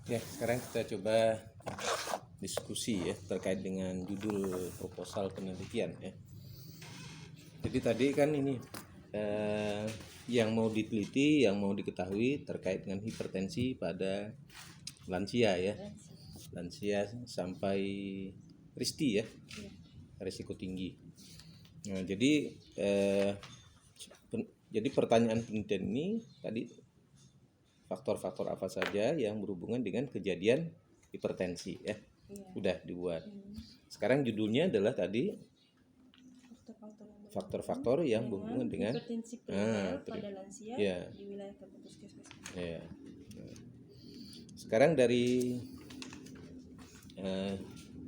Ya, sekarang kita coba diskusi ya terkait dengan judul proposal penelitian ya. Jadi tadi kan ini yang mau diteliti, yang mau diketahui terkait dengan hipertensi pada lansia ya. Lansia sampai risti ya, risiko tinggi. Nah, jadi pertanyaan penelitian ini tadi faktor-faktor apa saja yang berhubungan dengan kejadian hipertensi ya. Udah dibuat. Sekarang judulnya adalah tadi faktor-faktor yang berhubungan dengan hipertensi primer pada lansia ya. di wilayah puskesmas. Ya. Sekarang dari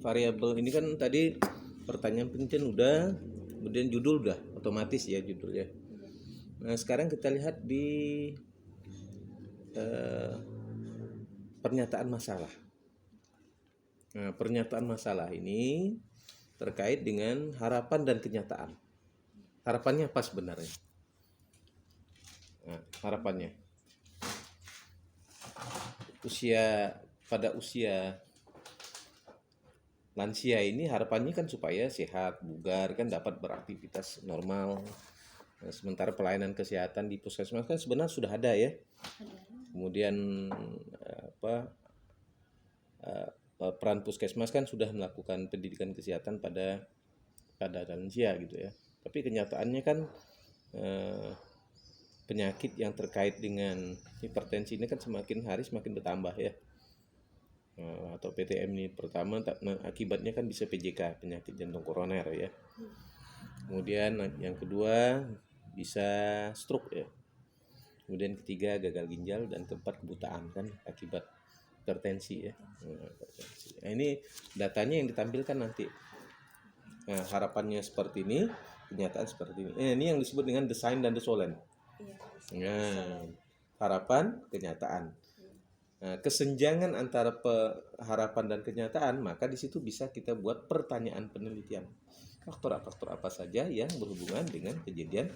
variabel ini kan tadi pertanyaan penelitian udah, kemudian judul udah otomatis ya judulnya. Nah, sekarang kita lihat di pernyataan masalah. Nah, pernyataan masalah ini terkait dengan harapan dan kenyataan. Harapannya apa sebenarnya? Nah, harapannya pada usia lansia ini harapannya kan supaya sehat, bugar, kan dapat beraktivitas normal. Nah, sementara pelayanan kesehatan di puskesmas kan sebenarnya sudah ada ya. Kemudian peran puskesmas kan sudah melakukan pendidikan kesehatan pada lansia gitu ya. Tapi kenyataannya kan penyakit yang terkait dengan hipertensi ini kan semakin hari semakin bertambah ya. Atau PTM ini pertama akibatnya kan bisa PJK, penyakit jantung koroner ya. Kemudian yang kedua bisa stroke ya. Kemudian ketiga gagal ginjal dan keempat kebutaan kan akibat hipertensi ya. Nah, ini datanya yang ditampilkan nanti. Nah, harapannya seperti ini, kenyataan seperti ini. Ini yang disebut dengan the sign dan the solen. Nah, harapan, kenyataan. Nah, kesenjangan antara harapan dan kenyataan, maka di situ bisa kita buat pertanyaan penelitian. Faktor apa saja yang berhubungan dengan kejadian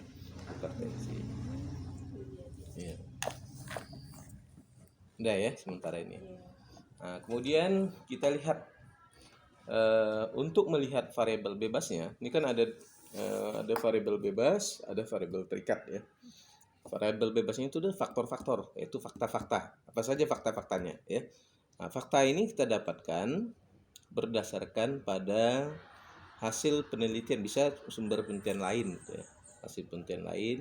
hipertensi. Ya. Udah ya sementara ini. Nah, kemudian kita lihat untuk melihat variabel bebasnya, ini kan ada variabel bebas, ada variabel terikat ya. Variabel bebasnya itu adalah faktor-faktor, yaitu fakta-fakta. Apa saja fakta-faktanya ya. Nah, fakta ini kita dapatkan berdasarkan pada hasil penelitian, bisa sumber penelitian lain gitu ya. Hasil penelitian lain,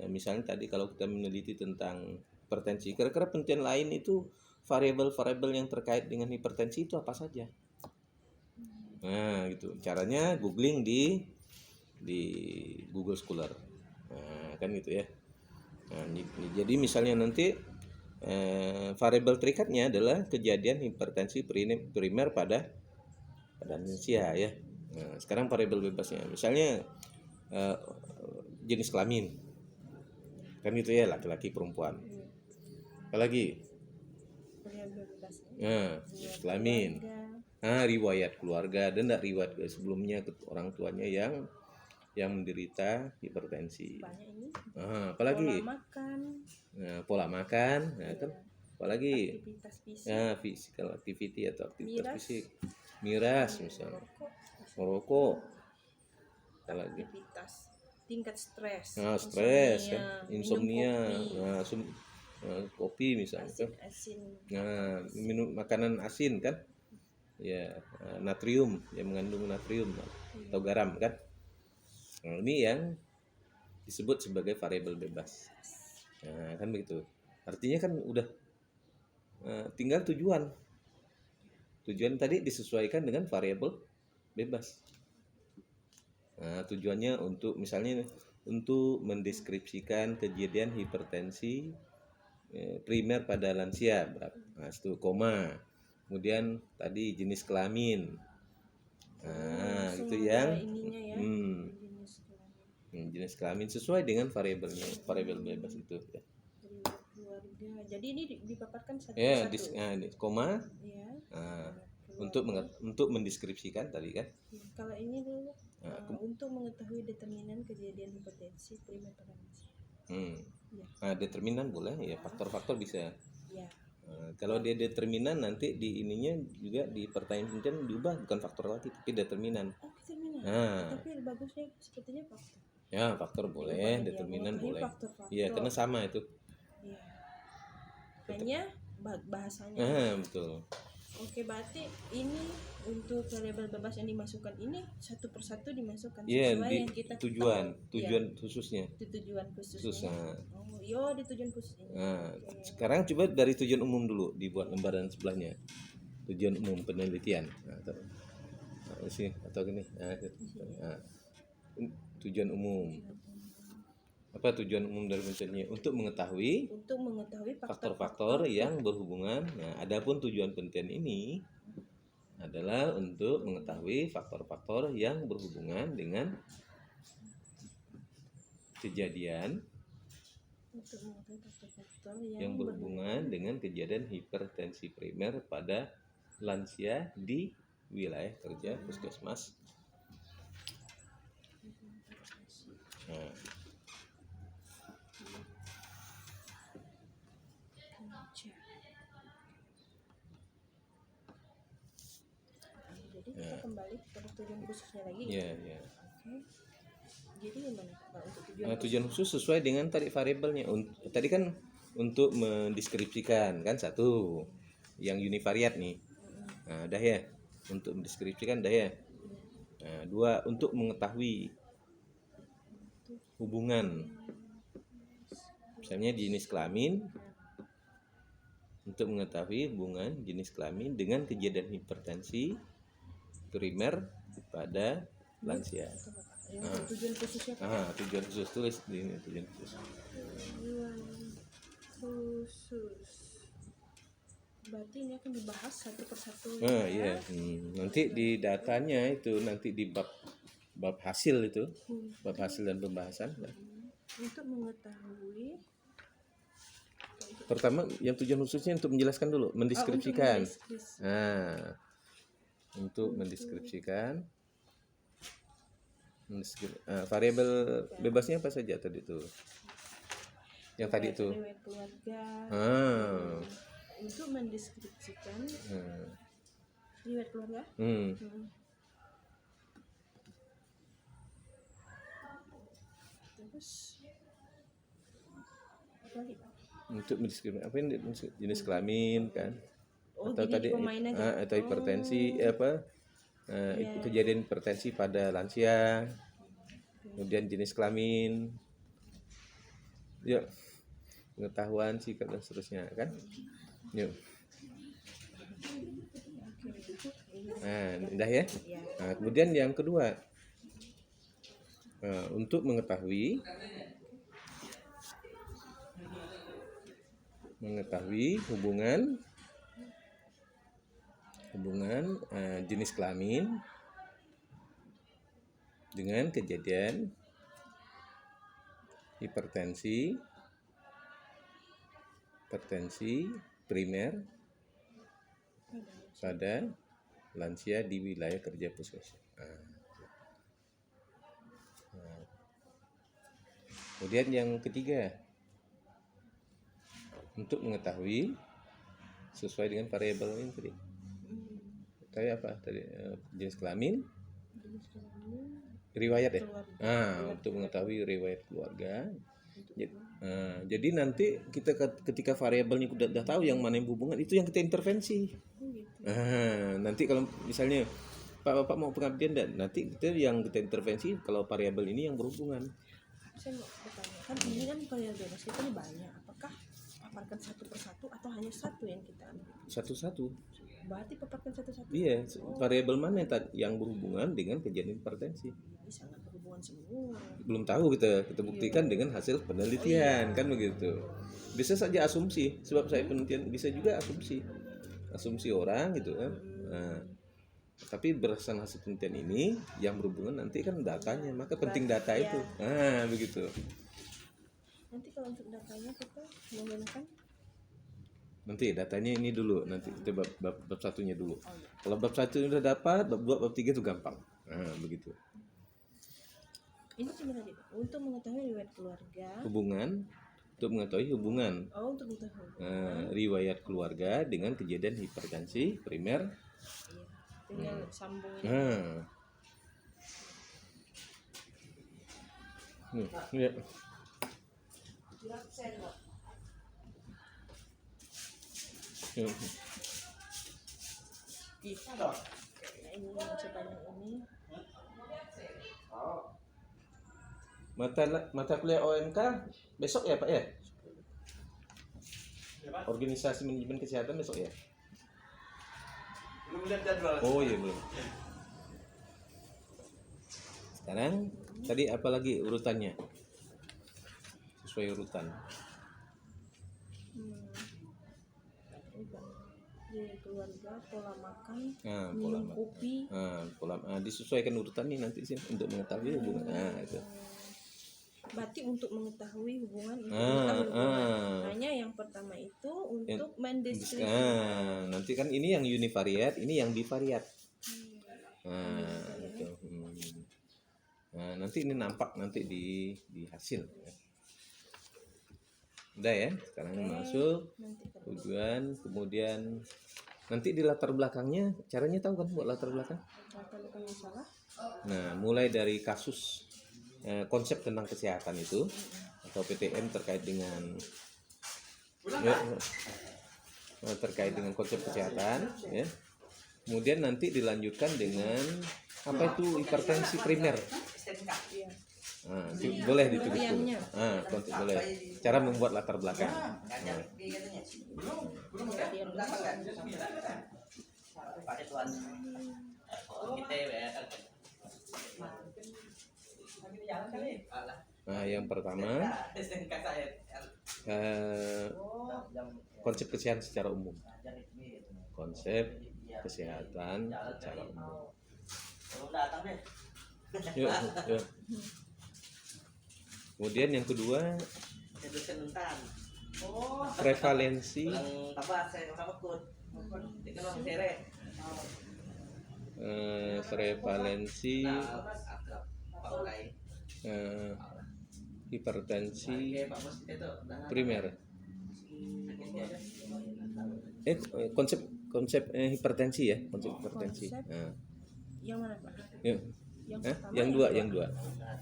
misalnya tadi kalau kita meneliti tentang hipertensi, kira-kira penelitian lain itu variabel-variabel yang terkait dengan hipertensi itu apa saja. Nah, gitu. Caranya googling di Google Scholar. Nah, kan gitu ya. Nah, jadi misalnya nanti variabel terikatnya adalah kejadian hipertensi primer pada lansia ya. Nah, sekarang variabel bebasnya, misalnya jenis kelamin, kan gitu ya, laki-laki perempuan. Apalagi? Nah, jenis kelamin. Riwayat keluarga, dan enggak riwayat sebelumnya orang tuanya yang menderita hipertensi. Apalagi? Pola makan. Nah, kan apalagi? Aktivitas fisik. Physical activity atau aktivitas fisik. Miras misalnya. Merokok. Apalagi? Aktivitas tingkat stres. Stres kan, insomnia. Kopi misalnya kan. Minum makanan asin kan. Ya, natrium, yang mengandung natrium atau garam kan. Nah, ini yang disebut sebagai variabel bebas. Nah, kan begitu. Artinya kan udah tinggal tujuan tadi disesuaikan dengan variabel bebas. Nah, tujuannya untuk misalnya untuk mendeskripsikan kejadian hipertensi primer pada lansia. Nah, itu koma. Kemudian tadi jenis kelamin. Nah, itu yang jenis kelamin sesuai dengan variabel bebas itu ya. Keluarga. Jadi ini dipaparkan satu-satu. Ya, koma. Ya. Untuk mendeskripsikan tadi kan. Kalau ini dulu untuk mengetahui determinan kejadian hipertensi primer pada lansia. Determinan boleh ya, faktor-faktor bisa. Ya. Kalau dia determinan nanti di ininya juga di pertanyaan penelitian diubah bukan faktor lagi tapi determinan. Oh, determinan. Nah, Tapi bagusnya sepertinya faktor. ya faktor boleh, Dia determinan mengetahui boleh. faktor-faktor. Iya, karena sama itu. Iya. Hanya bahasanya. Betul. Oke, berarti ini untuk variabel bebas yang dimasukkan ini satu persatu dimasukkan Iya, sesuai di yang kita tujuan tahu. Iya, khususnya. itu tujuan khususnya. Nah, Oh, yo di tujuan khusus ini. nah, Oke. sekarang coba dari tujuan umum dulu dibuat lembaran sebelahnya. Tujuan umum penelitian. Sini atau gini. Tujuan umum. Apa tujuan umum dari penelitiannya? Untuk mengetahui faktor-faktor yang berhubungan. Nah, adapun tujuan penelitian ini adalah untuk mengetahui faktor-faktor yang berhubungan dengan kejadian Untuk mengetahui faktor-faktor yang berhubungan dengan kejadian hipertensi primer pada lansia di wilayah kerja puskesmas. Nah, jadi kita kembali ke tujuan khususnya lagi. Iya. Oke. Jadi gimana Pak untuk tujuan Nah, tujuan khusus sesuai dengan tadi variabelnya. Tadi kan untuk mendeskripsikan kan satu yang univariat nih. Nah, dah ya. Untuk mendeskripsikan dah ya. Nah, dua untuk mengetahui hubungan misalnya jenis kelamin, untuk mengetahui hubungan jenis kelamin dengan kejadian hipertensi primer pada lansia. tujuan khususnya Tujuan khusus, tulis di ini tujuan khusus. tujuan khusus. Berarti ini akan dibahas satu persatu. Iya. Nanti di datanya itu nanti di bab hasil itu, bab hasil dan pembahasan. Untuk mengetahui. Pertama yang tujuan khususnya untuk menjelaskan dulu, mendeskripsikan. Untuk mendeskripsikan. Variabel bebasnya apa saja tadi itu? Yang tadi itu. Riwayat keluarga. Untuk mendeskripsikan riwayat keluarga. Terus apa lagi Pak? Untuk mendeskripsikan apa ini jenis kelamin kan? Atau jadi tadi pemain aja. atau hipertensi kejadian hipertensi pada lansia, kemudian jenis kelamin, pengetahuan sikap dan seterusnya kan. Yuk. Udah ya. Nah, kemudian yang kedua untuk mengetahui hubungan jenis kelamin dengan kejadian hipertensi primer pada lansia di wilayah kerja puskesmas. Kemudian yang ketiga untuk mengetahui sesuai dengan variabel ini tadi. Kayak apa tadi? Jenis kelamin, riwayat ya. Untuk mengetahui riwayat keluarga. Jadi nanti kita ketika variabelnya udah tahu yang mana yang berhubungan, itu yang kita intervensi. Nanti kalau misalnya Bapak mau pengabdian dan nanti kita yang kita intervensi kalau variabel ini yang berhubungan. Saya mau bertanya, kan ini kan variabel bebas kita ini banyak. Apakah paparkan satu persatu atau hanya satu yang kita ambil? Satu-satu. Berarti paparkan satu-satu. Iya, variabel mana yang berhubungan dengan kejadian hipertensi? Ini sangat berhubungan semua. Belum tahu kita buktikan dengan hasil penelitian kan begitu. Bisa saja asumsi, sebab saya penelitian bisa juga asumsi orang gitu kan. Tapi berdasarkan hasil penelitian ini yang berhubungan nanti kan datanya, maka penting data itu. Begitu. Nanti kalau untuk datanya kita menggunakan nanti datanya ini dulu, nanti kita bab satunya dulu. Kalau bab satu udah dapat, bab 2, bab 3 itu gampang. Begitu. Ini cuma tadi Pak, untuk mengetahui riwayat keluarga, Hubungan untuk mengetahui hubungan untuk mengetahui. riwayat keluarga dengan kejadian hipertensi primer. Iya. Tinggal sambungin. Ya. Ya. Ini sebanyak ini. Mata kuliah OMK besok ya Pak ya? Organisasi manajemen kesehatan besok ya? Belum lihat jadwal. Oh iya belum. Sekarang tadi apa lagi urutannya? Sesuai urutan. Di keluarga, pola makan, Pola minum kopi. disesuaikan urutan nih nanti sih untuk mengetahui hubungan. Itu. Berarti untuk mengetahui hubungan, hanya yang pertama itu untuk mendeskripsikan. Nanti kan ini yang univariat, ini yang bivariat. Itu. Nanti ini nampak nanti di hasil. Udah ya, sekarang masuk tujuan, kemudian nanti di latar belakangnya caranya tahu kan buat latar belakang? Latar belakangnya salah. Nah, mulai dari kasus konsep tentang kesehatan itu atau PTM terkait dengan konsep kesehatan, ya. Kemudian nanti dilanjutkan dengan apa itu hipertensi primer. Boleh ditulis dulu. Konsep boleh. Cara membuat latar belakang. Yang pertama konsep kesehatan secara umum. Konsep kesehatan secara umum. Yuk. Kemudian yang kedua prevalensi hipertensi primer. Konsep hipertensi ya, konsep hipertensi. Yang mana Pak? Yang dua.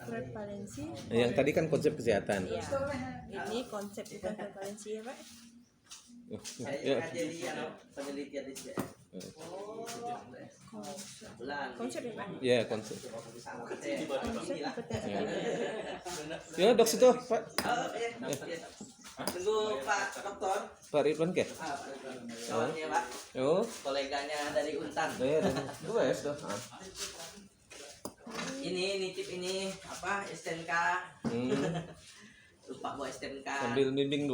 Prevalensi. Yang tadi kan konsep kesehatan. Ya. Ini konsep bukan prevalensi ya Pak? Jadi penelitian di sini. Konsep ya Pak? Ya, konsep. Konsep hipertensi. Ya, dok situ, Pak. Tunggu Pak Dokter. Pak Ridwan ke? Kawannya Pak. Yo. Koleganya dari Untan. Dua ya, sudah. Ini nitip ini apa STNK. Lupa bawa STNK. Sambil bimbing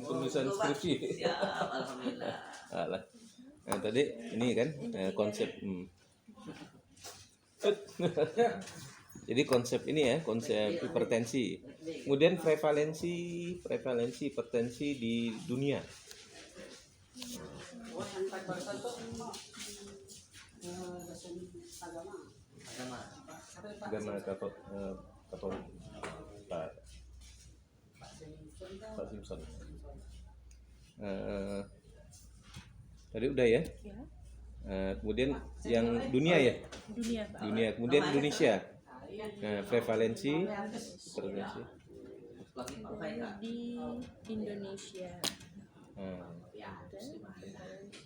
penulisan skripsi. Siap, alhamdulillah. Alah. Nah, tadi ini kan konsep jadi konsep ini ya, konsep hipertensi. Kemudian prevalensi hipertensi di dunia. Agama Katolik. Pak Simpson. Tadi udah ya. Kemudian yang dunia ya. Dunia. Kemudian Indonesia. Prevalensi hipertensi di Indonesia.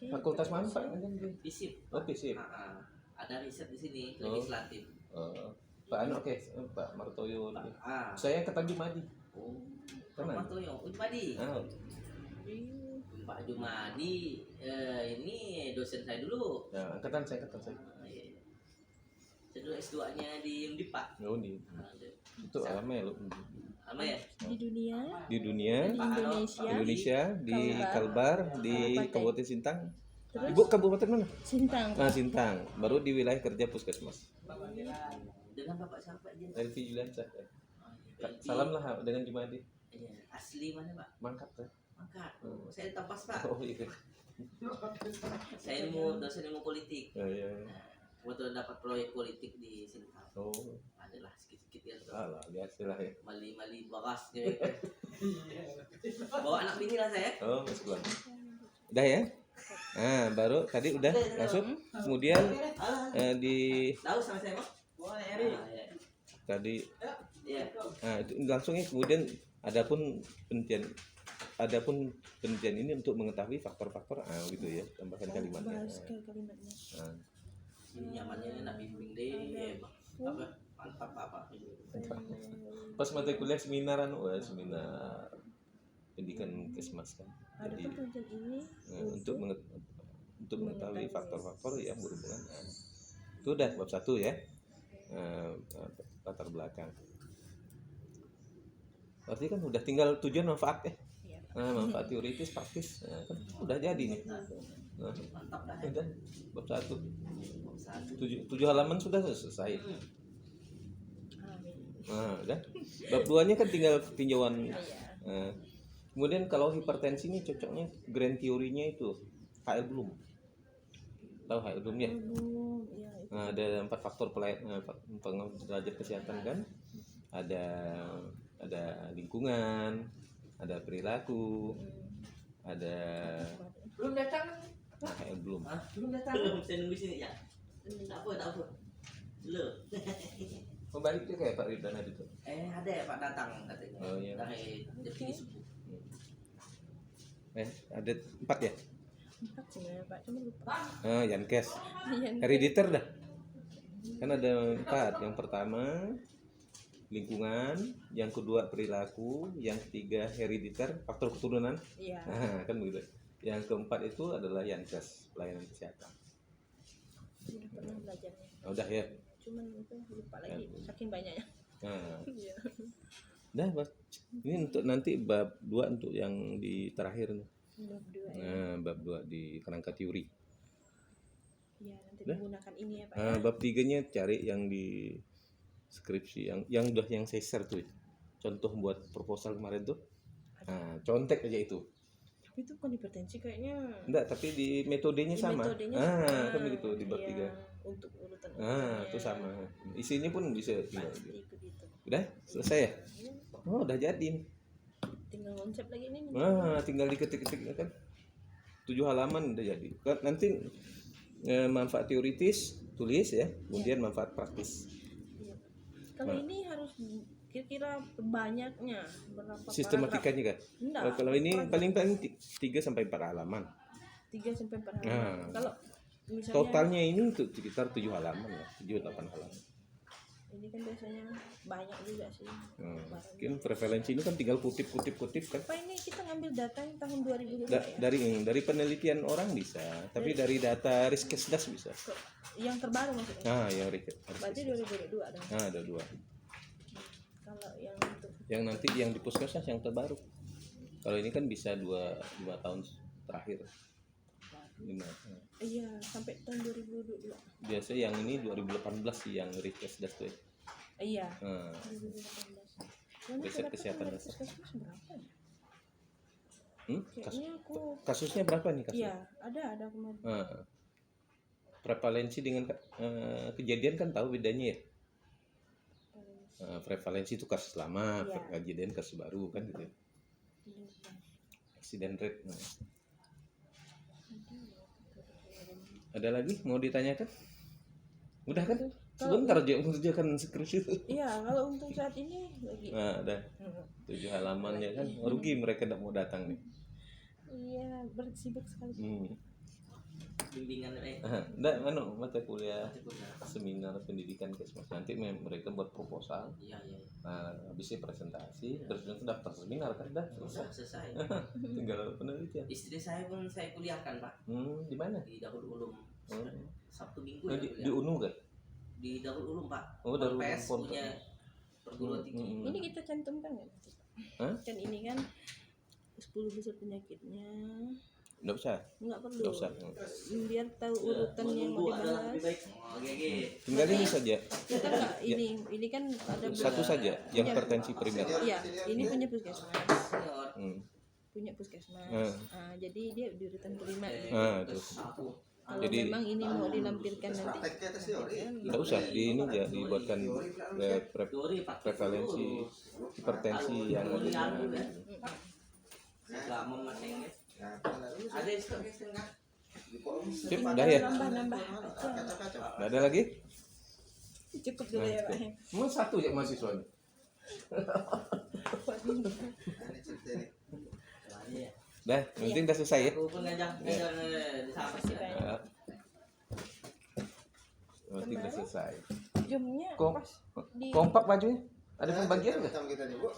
Fakultas mana Pak? FISIP. Oh, FISIP. Ada riset di sini legislatif. Pak oke. Pak Martoyo. Saya ke Tanjung Madi. Pak Martoyo, Ujmadi. Pak Jumadi, ini dosen saya dulu. Ya, angkatan saya. Saya dulu S2-nya di Undip, Pak. Oh, itu lama ya, lu. Lama ya? Di dunia. Di Indonesia, di Kalbar, di Kabupaten Sintang. Terus? Ibu kabupaten mana? Sintang. Sintang. Baru di wilayah kerja puskesmas. Dengan Bapak siapa aja? Elvi Juliansyah. Salam lah dengan Jumadi. Iya, asli mana, Pak? Mangkat ya. Mangkat. Saya Tapas, Pak. Oh iya. Saya dosen ilmu politik. Iya. Waktu dapat proyek politik di sini Oh, adalah sedikit-sedikit ya tuh. alah, lihat lah ya. Mali-mali bagas gitu. Bawa anak bini lah saya. Oh, masuk pulang. Udah ya? Nah, baru tadi udah masuk. Kemudian di Tahu sama saya, Pak? Boleh, ya. tadi Iya. nah itu langsungnya kemudian adapun penelitian ini untuk mengetahui faktor-faktor gitu ya, tambahkan kalimatnya. Bahas ke kalimatnya. Nah, Ini nyamannya nak bimbing deh. Apa? Mantap apa? pas mata kuliah seminar seminar pendidikan Kesmas kan. Ada Jadi penelitian ini untuk mengetahui faktor-faktor yang berhubungan. Itu udah bab 1 ya. Latar belakang. Berarti kan udah tinggal tujuan manfaat ya. Iya. Manfaat teoritis praktis kan udah jadi nih. Mantap dah. Udah bab 1. Satu. 7 halaman sudah selesai. Amin. Udah. Bab 2-nya kan tinggal tinjauan. Iya. Kemudian kalau hipertensi ini cocoknya grand teorinya itu HL Bloom. Tahu HL Bloom ya? Belum, ya itu. Nah, ada 4 faktor pengaruh derajat kesehatan kan? Ada lingkungan, ada perilaku, ada Belum datang. HL Bloom. Hah? Belum datang. Belum, saya nunggu sini ya. Tak apa. Belum. Kembali ke kayak Pak Ridwan tadi tuh. Ada ya Pak datang katanya. Oh, iya. Dari jam 3 subuh. Ada 4 ya? 4 sebenarnya Pak, cuma lupa. Yankes. Iya. Herediter dah. Kan ada 4. Yang pertama lingkungan, yang kedua perilaku, yang ketiga herediter, faktor keturunan. Iya. Kan begitu. Yang keempat itu adalah Yankes, pelayanan kesehatan. Sudah pernah belajarnya. Udah ya. Cuman itu lupa lagi saking banyaknya. Nah, Iya. dah, Mas. Ini untuk nanti bab 2 untuk yang di terakhir nih. Bab 2 ya. Nah, bab 2 di kerangka teori. Iya, nanti Dah. menggunakan ini ya Pak. Nah, bab 3-nya cari yang di skripsi yang udah yang saya share tuh. Contoh buat proposal kemarin tuh. Nah, contek aja itu. Tapi itu bukan hipertensi kayaknya. Enggak, tapi di metodenya sama. Metodenya sama. Kan begitu di bab 3. Iya, untuk urutan. Itu sama. Isinya pun bisa tinggal. Pasti ikut itu. Udah selesai ya? Iya, Oh, udah jadi nih. tinggal konsep lagi nih. Tinggal diketik-ketik kan. 7 halaman udah jadi. Kan nanti manfaat teoritis tulis ya, kemudian manfaat praktis. Iya. Kalau ini harus kira-kira banyaknya berapa Sistematikanya kan. Enggak. Kalau ini paling 3 sampai 4 halaman. 3 sampai 4 halaman. Kalau misalnya Totalnya ini untuk sekitar 7 halaman ya, 7-8 halaman. ini kan biasanya banyak juga sih. Mungkin prevalensi ini kan tinggal kutip kan. Apa ini kita ngambil data yang tahun 2022 ya? Dari penelitian orang bisa, tapi dari data Riskesdas bisa. Yang terbaru maksudnya. Yang riset. Berarti 2022 ada. Ada 2. Kalau yang itu Yang nanti yang di Puskesmas yang terbaru. Kalau ini kan bisa 2 tahun terakhir. 5. iya sampai tahun 2022. Biasa yang ini 2018 sih yang Riskesdas tuh. Iya. 2018. Riset kesehatan dasar. Puskesmas berapa ya? Kasus, Kayaknya aku kasusnya berapa nih kasusnya? iya, ada kemarin. Prevalensi dengan kejadian kan tahu bedanya ya. Prevalensi itu kasus lama, Iya. kejadian kasus baru kan gitu. Accident rate. Ada lagi mau ditanyakan? Udah kan? Sebentar aja mengerjakan skripsi itu. Iya, kalau untuk saat ini lagi. Ada 7 halaman ya kan. Rugi mereka tidak mau datang nih. Iya, bersibuk sekali. Bimbingan Enggak, mata kuliah seminar pendidikan Kesmas nanti mereka buat proposal. Iya. Nah, habisnya presentasi, terus nanti daftar seminar kan dah Selesai. Tinggal penelitian. Istri saya pun saya kuliahkan Pak Di mana? di Darul Ulum. Sabtu Minggu Oh, ya di kuliah. UNU kan? Di Darul Ulum Pak. Oh, Darul Ulum Ponpes Ponpes. punya perguruan tinggi. Ini kita cantumkan nggak? Kan ini kan 10 besar penyakitnya. Enggak usah. Enggak perlu. Enggak usah. Biar tahu urutan yang mau dibahas. Oke. Tinggal ini saja. Kita enggak ini kan ada Satu saja yang hipertensi primer. Iya, ini punya puskesmas. Hmm. Punya puskesmas. Hmm. Jadi dia di urutan kelima. Terus Aku Kalau Jadi- memang ini mau dilampirkan nanti. Prakteknya tes teori. Nggak usah di ini aja dibuatkan prevalensi hipertensi yang ada di Selama masing Nah, kalau ada stok setengah. Sip, udah ya? Nambah-nambah. kacau-kacau. Nggak ada lagi? Cukup dulu ya Pak. Emang satu ya mahasiswanya? Nah, ini cerita nih. Iya. Dah, yang penting udah selesai ya. Aku pun ngajak di sana sih. Ya. Yang penting udah selesai. Zoomnya Kom- pas di. Kompak bajunya? Ada pembagian nggak? Macam kita nih, Bu.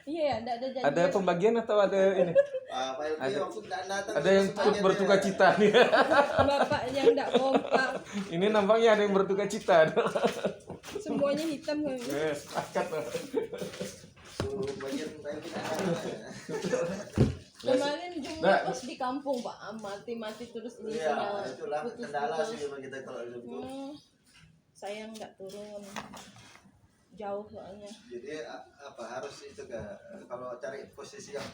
Iya ya, ada janji. Ada pembagian atau ada ini? Pak LP Ada- waktu datang. Ada yang turut berduka cita nih. Bapak yang enggak kompak. Ini nampaknya ada yang berduka cita. Semuanya hitam kan. Sepakat. Suruh bagian Pak LP datang. Kemarin Zoom Nah. pas di kampung Pak, mati-mati terus ini Iya, sinyal itulah putus-putus. kendala sih memang kita kalau Zoom tuh. Saya nggak turun jauh soalnya. Jadi apa harus itu kalau cari posisi yang